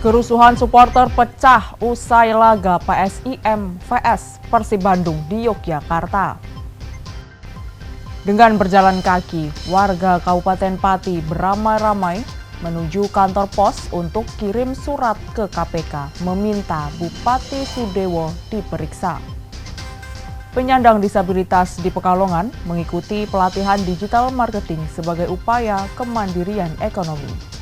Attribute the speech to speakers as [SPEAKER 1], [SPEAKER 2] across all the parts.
[SPEAKER 1] Kerusuhan supporter pecah usai laga PSIM vs Persib Bandung di Yogyakarta. Dengan berjalan kaki, warga Kabupaten Pati beramai-ramai menuju kantor pos untuk kirim surat ke KPK meminta Bupati Sudewo diperiksa. Penyandang disabilitas di Pekalongan mengikuti pelatihan digital marketing sebagai upaya kemandirian ekonomi.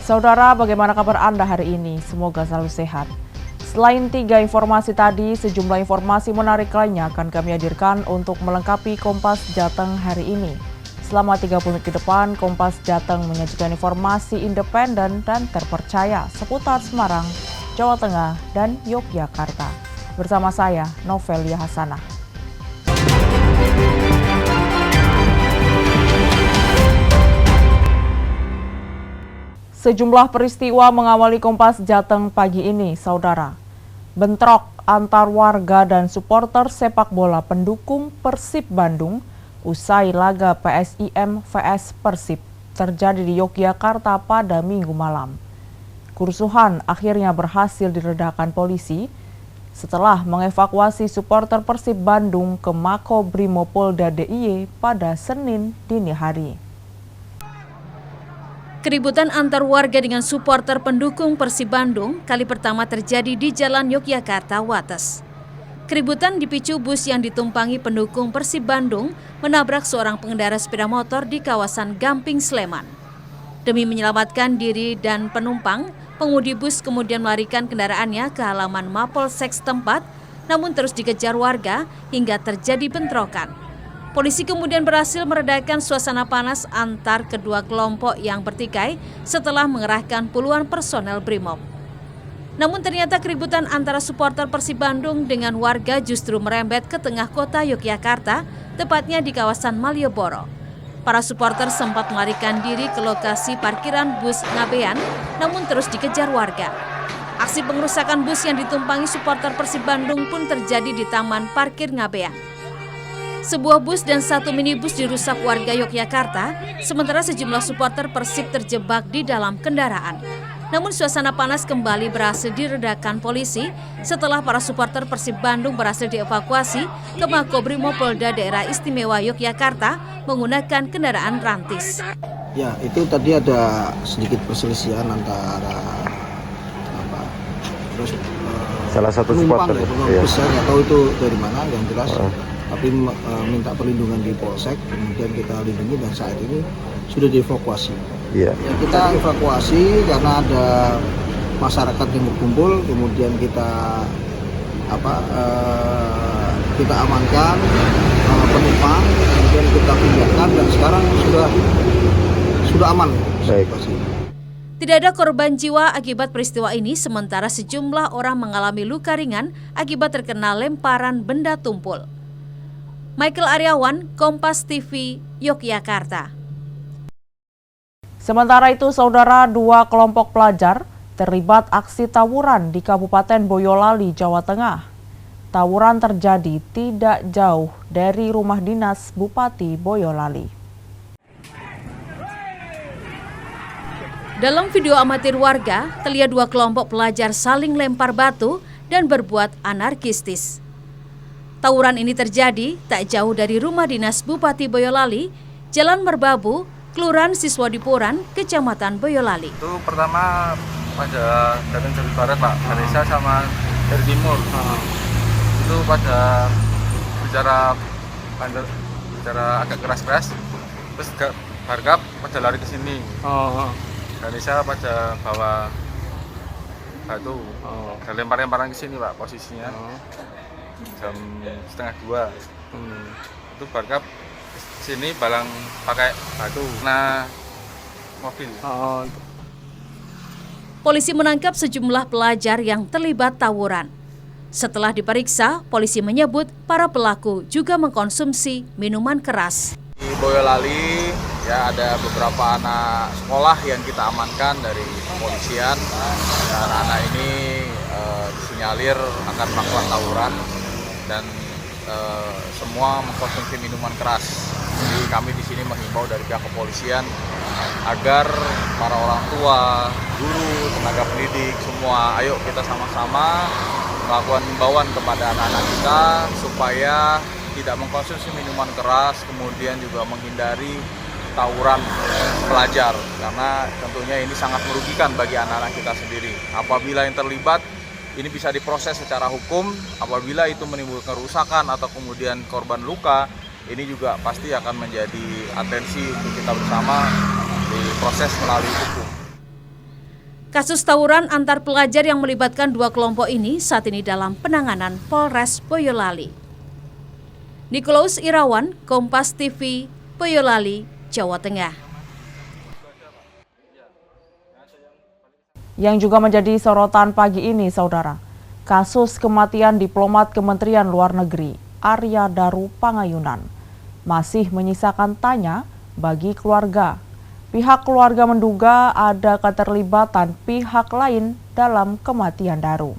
[SPEAKER 1] Saudara, bagaimana kabar Anda hari ini? Semoga selalu sehat. Selain 3 informasi tadi, sejumlah informasi menarik lainnya akan kami hadirkan untuk melengkapi Kompas Jateng hari ini. Selama 30 menit ke depan, Kompas Jateng menyajikan informasi independen dan terpercaya seputar Semarang, Jawa Tengah, dan Yogyakarta. Bersama saya, Novelia Hasanah. Sejumlah peristiwa mengawali Kompas Jateng pagi ini, saudara. Bentrok antar warga dan supporter sepak bola pendukung Persib Bandung usai laga PSIM vs Persib terjadi di Yogyakarta pada Minggu malam. Kerusuhan akhirnya berhasil diredakan polisi setelah mengevakuasi supporter Persib Bandung ke Makobrimob-Polda DIY pada Senin dini hari.
[SPEAKER 2] Keributan antar warga dengan supporter pendukung Persib Bandung kali pertama terjadi di Jalan Yogyakarta Wates. Keributan dipicu bus yang ditumpangi pendukung Persib Bandung menabrak seorang pengendara sepeda motor di kawasan Gamping, Sleman. Demi menyelamatkan diri dan penumpang, pengemudi bus kemudian melarikan kendaraannya ke halaman Mapolsek setempat, namun terus dikejar warga hingga terjadi bentrokan. Polisi kemudian berhasil meredakan suasana panas antar kedua kelompok yang bertikai setelah mengerahkan puluhan personel Brimob. Namun ternyata keributan antara supporter Persib Bandung dengan warga justru merembet ke tengah kota Yogyakarta, tepatnya di kawasan Malioboro. Para supporter sempat melarikan diri ke lokasi parkiran bus Ngabean, namun terus dikejar warga. Aksi pengerusakan bus yang ditumpangi supporter Persib Bandung pun terjadi di Taman Parkir Ngabean. Sebuah bus dan 1 minibus dirusak warga Yogyakarta, sementara sejumlah supporter Persib terjebak di dalam kendaraan. Namun suasana panas kembali berhasil diredakan polisi setelah para supporter Persib Bandung berhasil dievakuasi ke Makobrimob-Polda Daerah Istimewa Yogyakarta menggunakan kendaraan rantis.
[SPEAKER 3] Ya, itu tadi ada sedikit perselisihan antara
[SPEAKER 4] salah satu supporter
[SPEAKER 3] ya, besar, nggak tahu itu dari mana yang jelas. Tapi minta perlindungan di Polsek, kemudian kita lindungi dan saat ini sudah dievakuasi. Ya, kita evakuasi karena ada masyarakat yang berkumpul, kemudian kita amankan penumpang, kemudian kita pindahkan dan sekarang sudah aman.
[SPEAKER 4] Baik.
[SPEAKER 2] Tidak ada korban jiwa akibat peristiwa ini, sementara sejumlah orang mengalami luka ringan akibat terkena lemparan benda tumpul. Michael Aryawan, Kompas TV, Yogyakarta.
[SPEAKER 1] Sementara itu, saudara, 2 kelompok pelajar terlibat aksi tawuran di Kabupaten Boyolali, Jawa Tengah. Tawuran terjadi tidak jauh dari rumah dinas Bupati Boyolali.
[SPEAKER 2] Dalam video amatir warga, terlihat 2 kelompok pelajar saling lempar batu dan berbuat anarkistis. Tawuran ini terjadi tak jauh dari rumah dinas Bupati Boyolali, Jalan Merbabu, Kelurahan Siswadipuran, Kecamatan Boyolali.
[SPEAKER 5] Itu pertama pada datang dari barat, Pak, Ganesha sama dari timur. Itu pada bicara agak keras-keras, terus Harkap pada lari ke sini. Ganesha pada bawa batu, dan lempar-lemparan ke sini, Pak, posisinya. Jam 1:30. Itu Barkap sini balang pakai batu nah mobil.
[SPEAKER 2] Polisi menangkap sejumlah pelajar yang terlibat tawuran. Setelah diperiksa, polisi menyebut para pelaku juga mengkonsumsi minuman keras.
[SPEAKER 6] Di Boyolali ya ada beberapa anak sekolah yang kita amankan dari kepolisian. Dan anak ini disinyalir akan melakukan tawuran dan semua mengkonsumsi minuman keras. Di kami di sini menghimbau dari pihak kepolisian agar para orang tua, guru, tenaga pendidik semua, ayo kita sama-sama melakukan himbauan kepada anak-anak kita supaya tidak mengkonsumsi minuman keras, kemudian juga menghindari tawuran pelajar, karena tentunya ini sangat merugikan bagi anak-anak kita sendiri. Apabila yang terlibat, ini bisa diproses secara hukum. Apabila itu menimbulkan kerusakan atau kemudian korban luka, ini juga pasti akan menjadi atensi untuk kita bersama diproses melalui hukum.
[SPEAKER 2] Kasus tawuran antar pelajar yang melibatkan dua kelompok ini saat ini dalam penanganan Polres Boyolali. Nikolaus Irawan, Kompas TV, Boyolali, Jawa Tengah.
[SPEAKER 1] Yang juga menjadi sorotan pagi ini, saudara, kasus kematian diplomat Kementerian Luar Negeri Arya Daru Pangayunan masih menyisakan tanya bagi keluarga. Pihak keluarga menduga ada keterlibatan pihak lain dalam kematian Daru.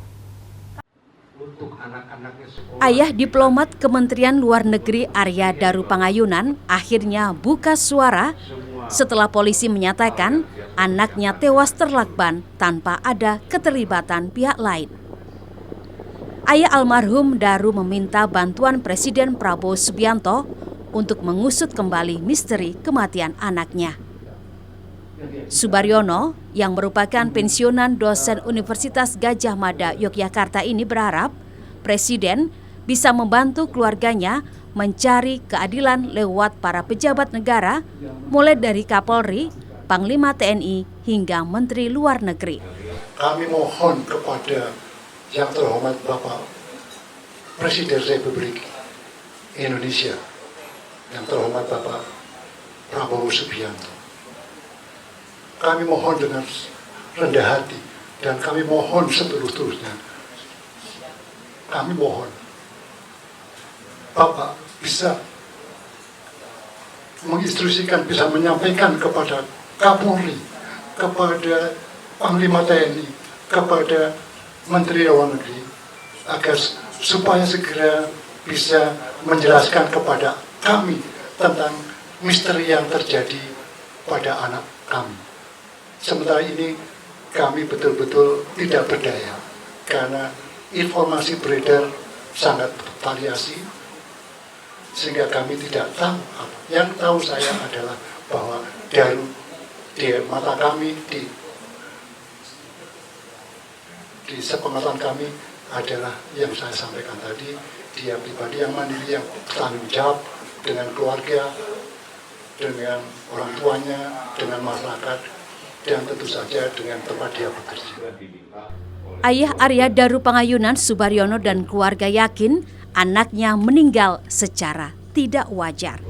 [SPEAKER 2] Ayah diplomat Kementerian Luar Negeri Arya Daru Pangayunan akhirnya buka suara setelah polisi menyatakan anaknya tewas terlakban tanpa ada keterlibatan pihak lain. Ayah almarhum Daru meminta bantuan Presiden Prabowo Subianto untuk mengusut kembali misteri kematian anaknya. Subaryono, yang merupakan pensiunan dosen Universitas Gadjah Mada Yogyakarta ini berharap Presiden bisa membantu keluarganya mencari keadilan lewat para pejabat negara, mulai dari Kapolri, Panglima TNI, hingga Menteri Luar Negeri.
[SPEAKER 7] Kami mohon kepada yang terhormat Bapak Presiden Republik Indonesia, yang terhormat Bapak Prabowo Subianto. Kami mohon dengan rendah hati dan kami mohon setulus-tulusnya. Kami mohon Bapak bisa menginstruksikan, bisa menyampaikan kepada Kapolri, kepada Panglima TNI, kepada Menteri Luar Negeri, agar supaya segera bisa menjelaskan kepada kami tentang misteri yang terjadi pada anak kami. Sementara ini kami betul-betul tidak berdaya karena informasi beredar sangat variasi, sehingga kami tidak tahu. Yang tahu saya adalah bahwa Daru di mata kami, di sepengetahuan kami adalah yang saya sampaikan tadi, dia pribadi yang mandiri, yang bertanggung jawab dengan keluarga, dengan orang tuanya, dengan masyarakat, dan tentu saja dengan tempat dia bekerja.
[SPEAKER 2] Ayah Arya Daru Pangayunan, Subaryono, dan keluarga yakin anaknya meninggal secara tidak wajar.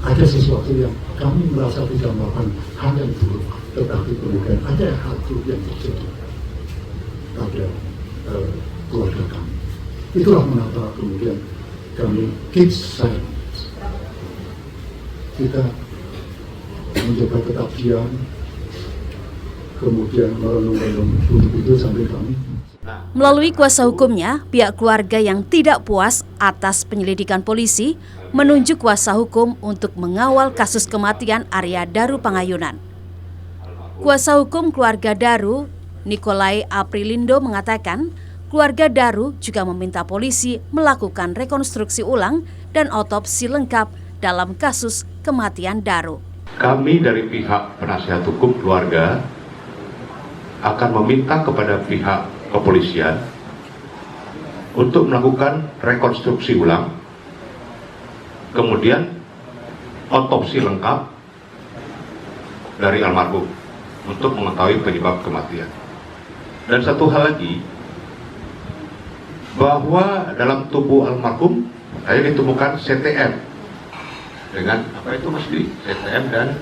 [SPEAKER 7] Ada sesuatu yang kami merasa tidak melakukan hal yang buruk, tetapi kemudian ada hal buruk yang terjadi pada keluarga kami. Itulah mengapa kemudian kami keep silent. Kita menjaga tetap diam, kemudian merenung-renung untuk itu sampai kami.
[SPEAKER 2] Melalui kuasa hukumnya, pihak keluarga yang tidak puas atas penyelidikan polisi menunjuk kuasa hukum untuk mengawal kasus kematian Arya Daru Pangayunan. Kuasa hukum keluarga Daru, Nikolai Aprilindo, mengatakan keluarga Daru juga meminta polisi melakukan rekonstruksi ulang dan otopsi lengkap dalam kasus kematian Daru.
[SPEAKER 8] Kami dari pihak penasihat hukum keluarga akan meminta kepada pihak kepolisian untuk melakukan rekonstruksi ulang, kemudian otopsi lengkap dari almarhum untuk mengetahui penyebab kematian. Dan satu hal lagi, bahwa dalam tubuh almarhum saya ditemukan CTM dengan apa itu Mas Dwi? CTM dan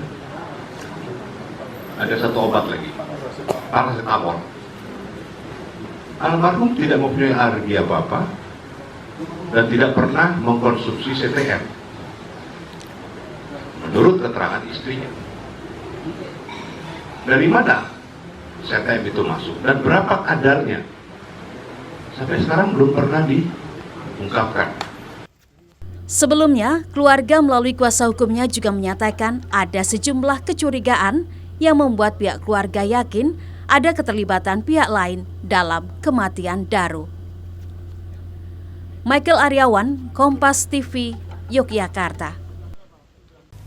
[SPEAKER 8] ada satu obat lagi, paracetamol. Almarhum tidak mempunyai alergi apa-apa dan tidak pernah mengkonsumsi CTM menurut keterangan istrinya. Dari mana CTM itu masuk dan berapa kadarnya? Sampai sekarang belum pernah diungkapkan.
[SPEAKER 2] Sebelumnya, keluarga melalui kuasa hukumnya juga menyatakan ada sejumlah kecurigaan yang membuat pihak keluarga yakin ada keterlibatan pihak lain dalam kematian Daru. Michael Aryawan, Kompas TV, Yogyakarta.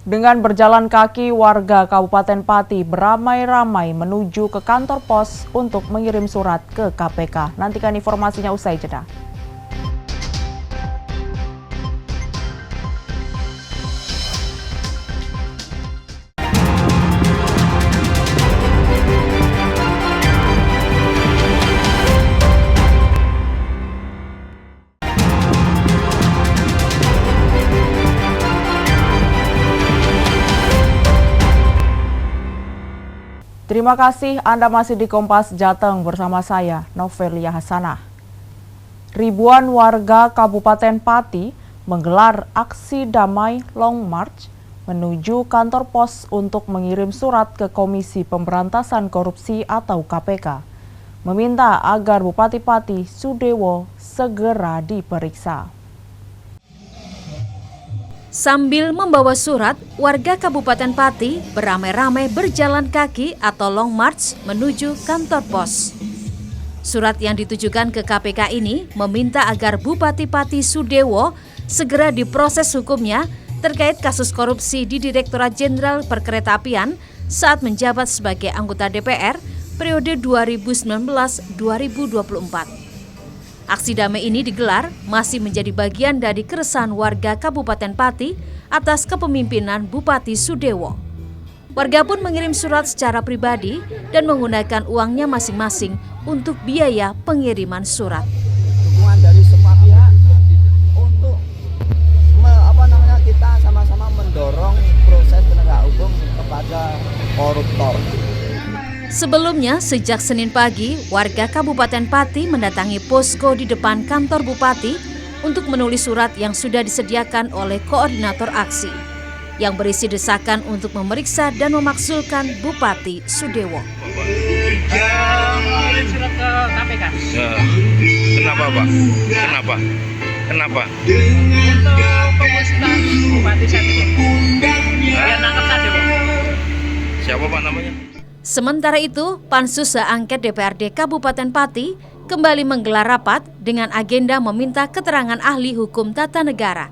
[SPEAKER 1] Dengan berjalan kaki, warga Kabupaten Pati beramai-ramai menuju ke kantor pos untuk mengirim surat ke KPK. Nantikan informasinya usai jeda. Terima kasih Anda masih di Kompas Jateng bersama saya, Novelia Hasanah. Ribuan warga Kabupaten Pati menggelar aksi damai Long March menuju kantor pos untuk mengirim surat ke Komisi Pemberantasan Korupsi atau KPK, meminta agar Bupati Pati Sudewo segera diperiksa.
[SPEAKER 2] Sambil membawa surat, warga Kabupaten Pati beramai-ramai berjalan kaki atau long march menuju kantor pos. Surat yang ditujukan ke KPK ini meminta agar Bupati Pati Sudewo segera diproses hukumnya terkait kasus korupsi di Direktorat Jenderal Perkeretaapian saat menjabat sebagai anggota DPR periode 2019-2024. Aksi damai ini digelar masih menjadi bagian dari keresahan warga Kabupaten Pati atas kepemimpinan Bupati Sudewo. Warga pun mengirim surat secara pribadi dan menggunakan uangnya masing-masing untuk biaya pengiriman surat.
[SPEAKER 3] Dukungan dari semua pihak untuk kita sama-sama mendorong proses penegak hukum kepada koruptor.
[SPEAKER 2] Sebelumnya, sejak Senin pagi, warga Kabupaten Pati mendatangi posko di depan kantor Bupati untuk menulis surat yang sudah disediakan oleh koordinator aksi, yang berisi desakan untuk memeriksa dan memaksulkan Bupati Sudewo.
[SPEAKER 9] Surat ke KPK.
[SPEAKER 10] Ya. Kenapa, Pak? Kenapa?
[SPEAKER 9] Untuk pemusnahan Bupati Sudewo. Biar nangkep Sudewo.
[SPEAKER 10] Siapa Pak namanya?
[SPEAKER 2] Sementara itu, Pansus Hak Angket DPRD Kabupaten Pati kembali menggelar rapat dengan agenda meminta keterangan ahli hukum tata negara.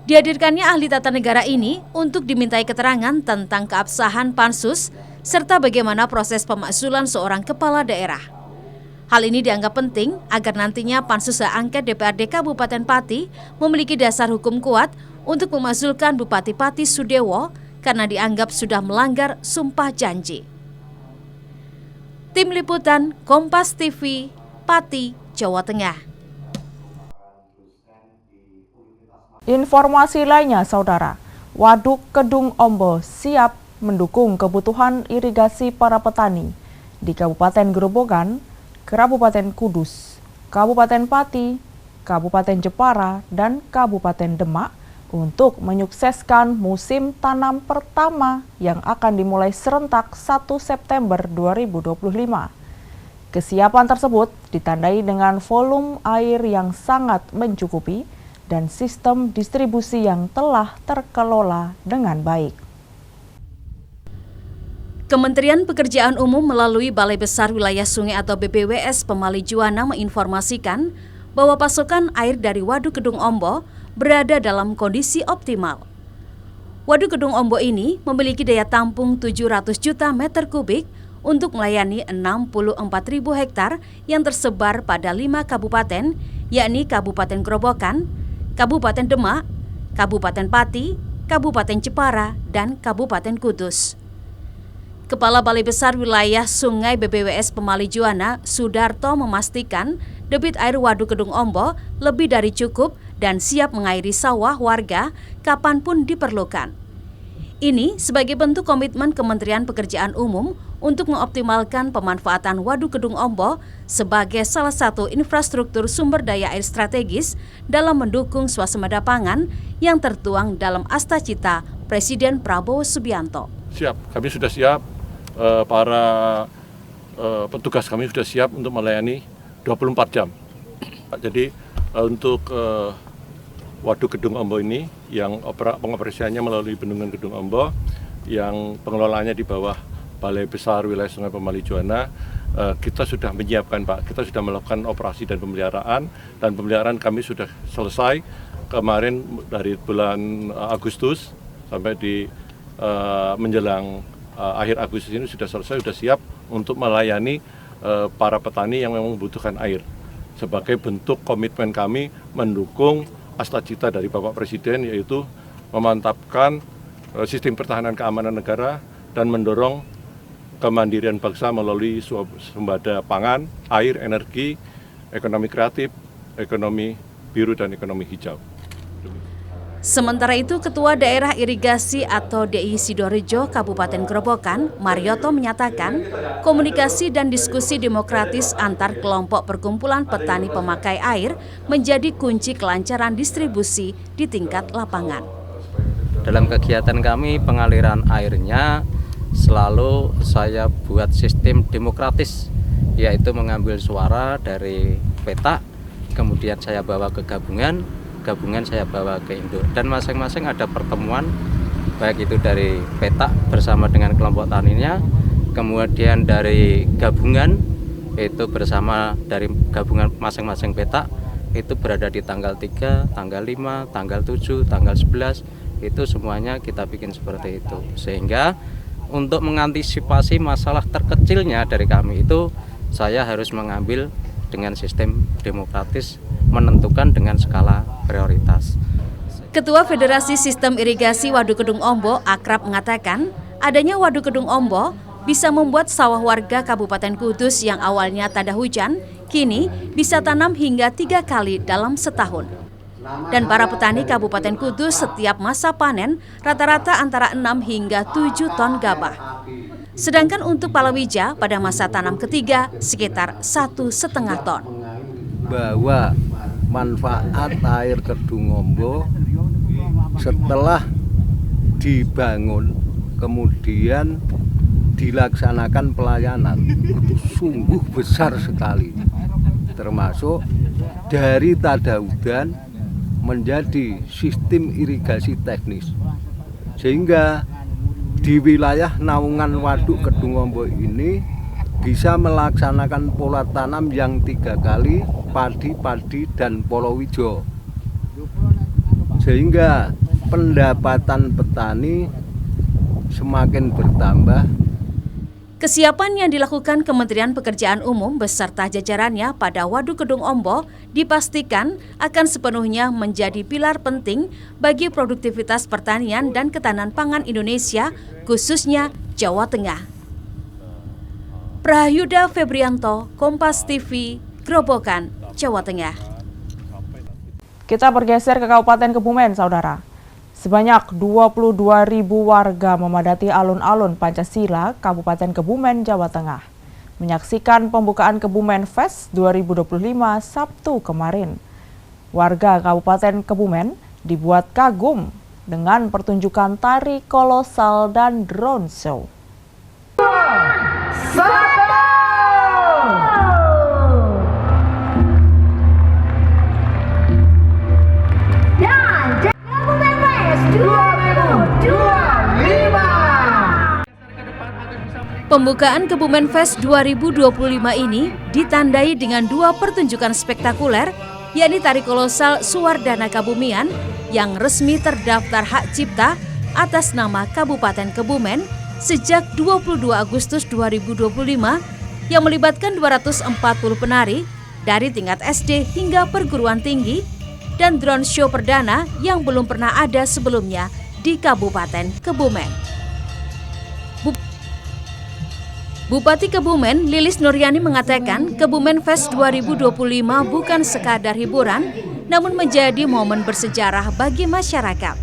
[SPEAKER 2] Dihadirkannya ahli tata negara ini untuk dimintai keterangan tentang keabsahan Pansus serta bagaimana proses pemakzulan seorang kepala daerah. Hal ini dianggap penting agar nantinya Pansus Hak Angket DPRD Kabupaten Pati memiliki dasar hukum kuat untuk memakzulkan Bupati Pati Sudewo karena dianggap sudah melanggar sumpah janji. Tim Liputan Kompas TV, Pati, Jawa Tengah.
[SPEAKER 1] Informasi lainnya, Saudara, Waduk Kedung Ombo siap mendukung kebutuhan irigasi para petani di Kabupaten Grobogan, Kabupaten Kudus, Kabupaten Pati, Kabupaten Jepara, dan Kabupaten Demak untuk menyukseskan musim tanam pertama yang akan dimulai serentak 1 September 2025. Kesiapan tersebut ditandai dengan volume air yang sangat mencukupi dan sistem distribusi yang telah terkelola dengan baik.
[SPEAKER 2] Kementerian Pekerjaan Umum melalui Balai Besar Wilayah Sungai atau BPWS Pemali Juwana menginformasikan bahwa pasokan air dari Waduk Kedung Ombo berada dalam kondisi optimal. Waduk Kedung Ombo ini memiliki daya tampung 700 juta meter kubik untuk melayani 64.000 hektar yang tersebar pada 5 kabupaten, yakni Kabupaten Grobogan, Kabupaten Demak, Kabupaten Pati, Kabupaten Jepara, dan Kabupaten Kudus. Kepala Balai Besar Wilayah Sungai BPWS Pemali Juwana, Sudarto, memastikan debit air Waduk Kedung Ombo lebih dari cukup dan siap mengairi sawah warga kapanpun diperlukan. Ini sebagai bentuk komitmen Kementerian Pekerjaan Umum untuk mengoptimalkan pemanfaatan Waduk Kedung Ombo sebagai salah satu infrastruktur sumber daya air strategis dalam mendukung swasembada pangan yang tertuang dalam Astacita Presiden Prabowo Subianto.
[SPEAKER 10] Siap, kami sudah siap, para petugas kami sudah siap untuk melayani 24 jam. Jadi untuk Waduk Kedung Ombo ini yang pengoperasiannya melalui Bendungan Kedung Ombo yang pengelolaannya di bawah Balai Besar Wilayah Sungai Pemali Juwana. Kita sudah menyiapkan, Pak. Kita sudah melakukan operasi dan pemeliharaan kami sudah selesai kemarin dari bulan Agustus sampai di menjelang akhir Agustus ini sudah selesai, sudah siap untuk melayani para petani yang memang membutuhkan air. Sebagai bentuk komitmen kami mendukung cita dari Bapak Presiden, yaitu memantapkan sistem pertahanan keamanan negara dan mendorong kemandirian bangsa melalui sumber pangan, air, energi, ekonomi kreatif, ekonomi biru, dan ekonomi hijau.
[SPEAKER 2] Sementara itu, Ketua Daerah Irigasi atau DI Sidorejo Kabupaten Grobogan, Marioto menyatakan komunikasi dan diskusi demokratis antar kelompok perkumpulan petani pemakai air menjadi kunci kelancaran distribusi di tingkat lapangan.
[SPEAKER 11] Dalam kegiatan kami pengaliran airnya selalu saya buat sistem demokratis, yaitu mengambil suara dari petak, kemudian saya bawa ke gabungan saya bawa ke induk, dan masing-masing ada pertemuan, baik itu dari petak bersama dengan kelompok taninya, kemudian dari gabungan itu bersama dari gabungan masing-masing petak, itu berada di tanggal 3, tanggal 5, tanggal 7, tanggal 11, itu semuanya kita bikin seperti itu. Sehingga untuk mengantisipasi masalah terkecilnya dari kami itu, saya harus mengambil dengan sistem demokratis, menentukan dengan skala prioritas.
[SPEAKER 2] Ketua Federasi Sistem Irigasi Waduk Kedung Ombo, Akrab, mengatakan adanya Waduk Kedung Ombo bisa membuat sawah warga Kabupaten Kudus yang awalnya tak ada hujan, kini bisa tanam hingga 3 kali dalam setahun. Dan para petani Kabupaten Kudus setiap masa panen rata-rata antara 6 hingga 7 ton gabah. Sedangkan untuk palawija pada masa tanam ketiga sekitar 1,5 ton.
[SPEAKER 12] Bahwa manfaat air Kedung Ombo setelah dibangun kemudian dilaksanakan pelayanan itu sungguh besar sekali, termasuk dari tadaudan menjadi sistem irigasi teknis, sehingga di wilayah naungan Waduk Kedung Ombo ini bisa melaksanakan pola tanam yang 3 kali, padi, dan palawija, sehingga pendapatan petani semakin bertambah.
[SPEAKER 2] Kesiapan yang dilakukan Kementerian Pekerjaan Umum beserta jajarannya pada Waduk Kedung Ombo dipastikan akan sepenuhnya menjadi pilar penting bagi produktivitas pertanian dan ketahanan pangan Indonesia, khususnya Jawa Tengah. Prahyuda Febrianto, Kompas TV, Grobogan, Jawa Tengah.
[SPEAKER 1] Kita bergeser ke Kabupaten Kebumen, Saudara. Sebanyak 22.000 warga memadati alun-alun Pancasila, Kabupaten Kebumen, Jawa Tengah, menyaksikan pembukaan Kebumen Fest 2025 Sabtu kemarin. Warga Kabupaten Kebumen dibuat kagum dengan pertunjukan tari kolosal dan drone show.
[SPEAKER 2] Pembukaan Kebumen Fest 2025 ini ditandai dengan 2 pertunjukan spektakuler, yakni tari kolosal Suwardana Kabumian yang resmi terdaftar hak cipta atas nama Kabupaten Kebumen sejak 22 Agustus 2025 yang melibatkan 240 penari dari tingkat SD hingga perguruan tinggi, dan drone show perdana yang belum pernah ada sebelumnya di Kabupaten Kebumen. Bupati Kebumen, Lilis Nuryani, mengatakan Kebumen Fest 2025 bukan sekadar hiburan, namun menjadi momen bersejarah bagi masyarakat.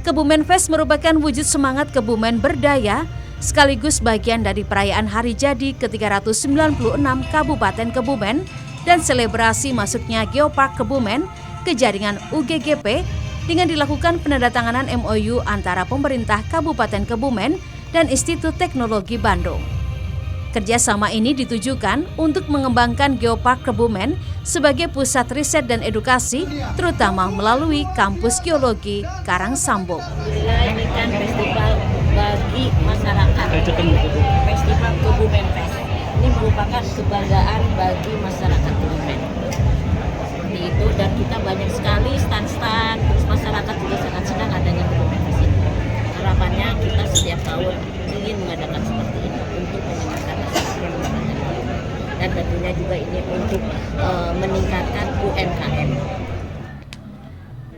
[SPEAKER 2] Kebumen Fest merupakan wujud semangat Kebumen berdaya, sekaligus bagian dari perayaan hari jadi ke-396 Kabupaten Kebumen dan selebrasi masuknya Geopark Kebumen ke jaringan UGGP dengan dilakukan penandatanganan MOU antara pemerintah Kabupaten Kebumen dan Institut Teknologi Bandung. Kerjasama ini ditujukan untuk mengembangkan Geopark Kebumen sebagai pusat riset dan edukasi, terutama melalui kampus geologi Karangsambung.
[SPEAKER 13] Ini kan festival bagi masyarakat, Festival Kebumen Fest. Ini merupakan kebanggaan bagi masyarakat Kebumen. Seperti itu, dan kita banyak sekali stand-stand, terus masyarakat juga sangat senang adanya Kebumen Fest ini. Harapannya kita setiap tahun ingin mengadakan seperti ini untuk menyenangkan masyarakat dan tentunya juga ini untuk meningkatkan UMKM.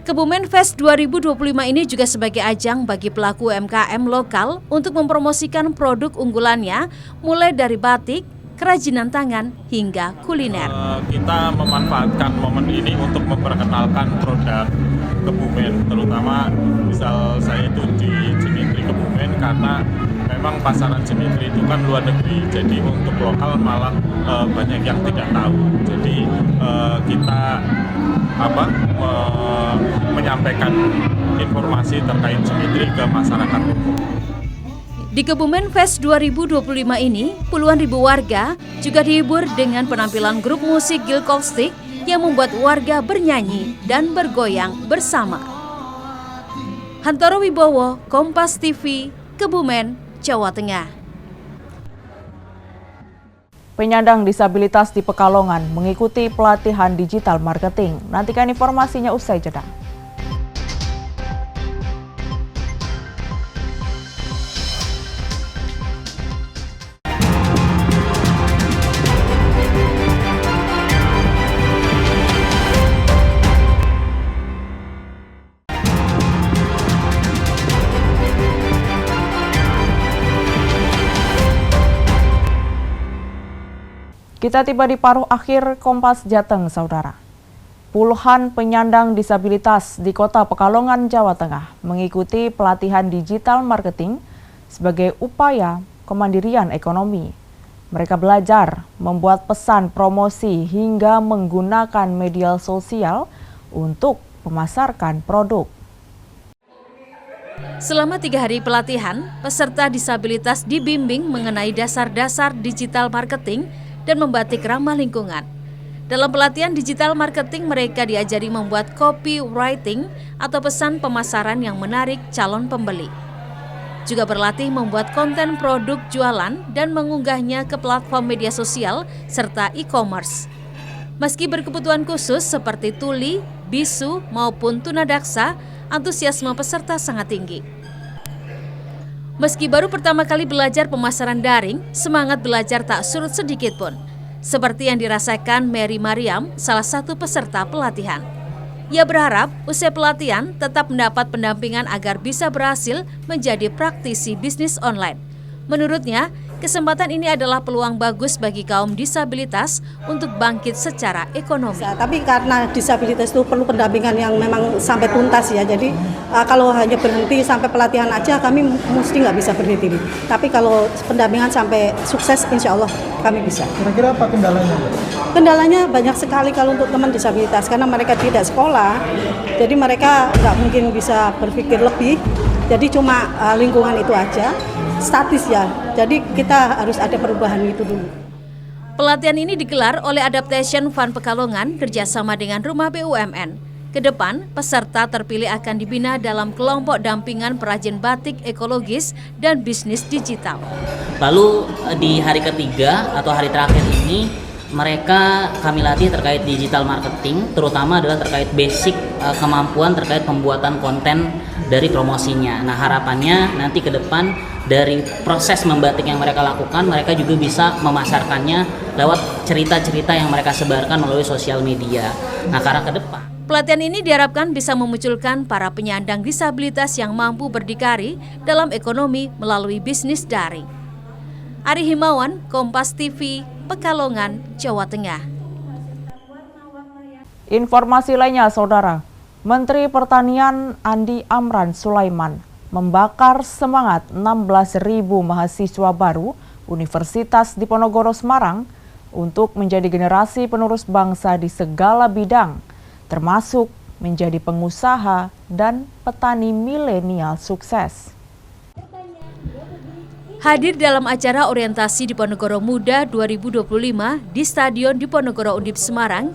[SPEAKER 2] Kebumen Fest 2025 ini juga sebagai ajang bagi pelaku UMKM lokal untuk mempromosikan produk unggulannya mulai dari batik, kerajinan tangan, hingga kuliner.
[SPEAKER 14] Kita memanfaatkan momen ini untuk memperkenalkan produk Kebumen, terutama misal saya itu di Cimitri Kebumen karena memang pasaran Cimitri itu kan luar negeri, jadi untuk lokal malah banyak yang tidak tahu. Jadi kita menyampaikan informasi terkait Cimitri ke masyarakat umum.
[SPEAKER 2] Di Kebumen Fest 2025 ini, puluhan ribu warga juga dihibur dengan penampilan grup musik Gil Kolstik yang membuat warga bernyanyi dan bergoyang bersama. Hantoro Wibowo, Kompas TV, Kebumen, Jawa Tengah.
[SPEAKER 1] Penyandang disabilitas di Pekalongan mengikuti pelatihan digital marketing. Nantikan informasinya usai jeda. Kita tiba di paruh akhir Kompas Jateng, Saudara. Puluhan penyandang disabilitas di Kota Pekalongan, Jawa Tengah mengikuti pelatihan digital marketing sebagai upaya kemandirian ekonomi. Mereka belajar membuat pesan promosi hingga menggunakan media sosial untuk memasarkan produk.
[SPEAKER 2] Selama 3 hari pelatihan, peserta disabilitas dibimbing mengenai dasar-dasar digital marketing dan membatik ramah lingkungan. Dalam pelatihan digital marketing, mereka diajari membuat copywriting atau pesan pemasaran yang menarik calon pembeli. Juga berlatih membuat konten produk jualan dan mengunggahnya ke platform media sosial serta e-commerce. Meski berkebutuhan khusus seperti tuli, bisu maupun tunadaksa, antusiasme peserta sangat tinggi. Meski baru pertama kali belajar pemasaran daring, semangat belajar tak surut sedikit pun. Seperti yang dirasakan Mary Mariam, salah satu peserta pelatihan. Ia berharap usai pelatihan tetap mendapat pendampingan agar bisa berhasil menjadi praktisi bisnis online. Menurutnya, kesempatan ini adalah peluang bagus bagi kaum disabilitas untuk bangkit secara ekonomi.
[SPEAKER 15] Tapi karena disabilitas itu perlu pendampingan yang memang sampai tuntas ya. Jadi kalau hanya berhenti sampai pelatihan aja kami mesti nggak bisa berhenti. Tapi kalau pendampingan sampai sukses insya Allah kami bisa.
[SPEAKER 16] Kira-kira apa kendalanya?
[SPEAKER 15] Kendalanya banyak sekali kalau untuk teman disabilitas karena mereka tidak sekolah. Jadi mereka nggak mungkin bisa berpikir lebih. Jadi cuma lingkungan itu aja. Statis ya, jadi kita harus ada perubahan itu dulu.
[SPEAKER 2] Pelatihan ini digelar oleh Adaptation Fund Pekalongan kerjasama dengan Rumah BUMN. Kedepan, peserta terpilih akan dibina dalam kelompok dampingan perajin batik ekologis dan bisnis digital.
[SPEAKER 17] Lalu di hari ketiga atau hari terakhir ini, mereka kami latih terkait digital marketing, terutama adalah terkait basic kemampuan terkait pembuatan konten dari promosinya. Nah, harapannya nanti ke depan dari proses membatik yang mereka lakukan, mereka juga bisa memasarkannya lewat cerita-cerita yang mereka sebarkan melalui sosial media. Nah, karena ke depan
[SPEAKER 2] pelatihan ini diharapkan bisa memunculkan para penyandang disabilitas yang mampu berdikari dalam ekonomi melalui bisnis daring. Ari Himawan, Kompas TV, Pekalongan, Jawa Tengah.
[SPEAKER 1] Informasi lainnya, Saudara. Menteri Pertanian Andi Amran Sulaiman membakar semangat 16.000 mahasiswa baru Universitas Diponegoro Semarang untuk menjadi generasi penerus bangsa di segala bidang, termasuk menjadi pengusaha dan petani milenial sukses.
[SPEAKER 2] Hadir dalam acara orientasi Diponegoro Muda 2025 di Stadion Diponegoro Undip Semarang,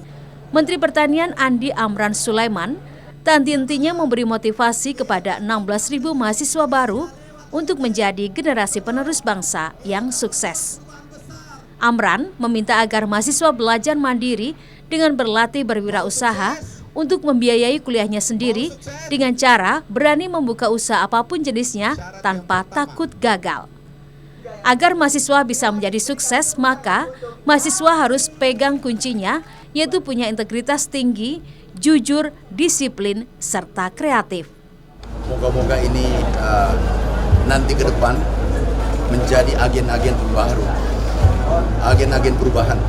[SPEAKER 2] Menteri Pertanian Andi Amran Sulaiman tak henti-hentinya memberi motivasi kepada 16.000 mahasiswa baru untuk menjadi generasi penerus bangsa yang sukses. Amran meminta agar mahasiswa belajar mandiri dengan berlatih berwirausaha untuk membiayai kuliahnya sendiri dengan cara berani membuka usaha apapun jenisnya tanpa takut gagal. Agar mahasiswa bisa menjadi sukses, maka mahasiswa harus pegang kuncinya, yaitu punya integritas tinggi, jujur, disiplin, serta kreatif.
[SPEAKER 16] Moga-moga ini nanti ke depan menjadi agen-agen baru, agen-agen perubahan.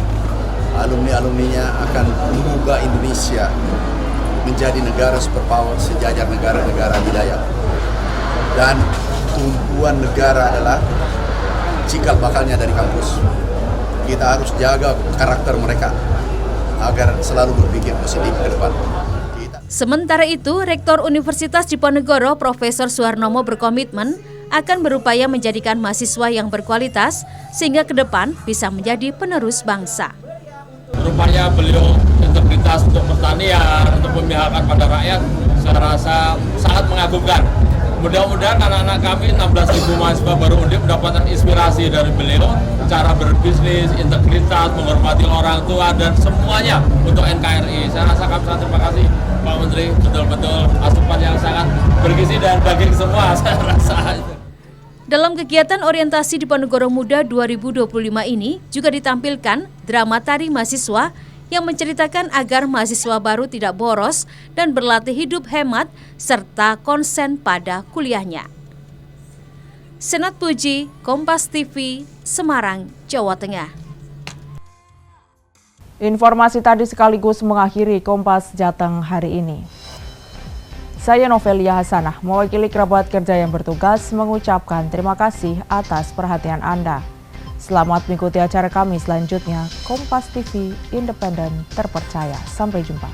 [SPEAKER 16] Alumni-alumninya akan mengubah Indonesia menjadi negara superpower sejajar negara-negara wilayah. Dan tumpuan negara adalah cikal bakalnya dari kampus. Kita harus jaga karakter mereka agar selalu berpikir positif ke depan.
[SPEAKER 2] Sementara itu, Rektor Universitas Diponegoro Profesor Suharnomo berkomitmen akan berupaya menjadikan mahasiswa yang berkualitas sehingga ke depan bisa menjadi penerus bangsa.
[SPEAKER 18] Rupanya beliau integritas untuk pertanian, untuk pemihakan pada rakyat, saya rasa sangat mengagumkan. Mudah-mudahan anak-anak kami 16.000 mahasiswa baru Undip mendapatkan inspirasi dari beliau, cara berbisnis, integritas, menghormati orang tua, dan semuanya untuk NKRI. Saya rasa kami sangat terima kasih Pak Menteri, betul-betul asupan yang sangat bergizi dan bagi semua, saya rasa.
[SPEAKER 2] Dalam kegiatan orientasi Diponegoro Muda 2025 ini juga ditampilkan drama tari mahasiswa yang menceritakan agar mahasiswa baru tidak boros dan berlatih hidup hemat serta konsen pada kuliahnya. Senat Puji, Kompas TV, Semarang, Jawa Tengah.
[SPEAKER 1] Informasi tadi sekaligus mengakhiri Kompas Jateng hari ini. Saya Novelia Hasanah, mewakili kerabat kerja yang bertugas mengucapkan terima kasih atas perhatian Anda. Selamat mengikuti acara kami selanjutnya, Kompas TV, independen, terpercaya. Sampai jumpa.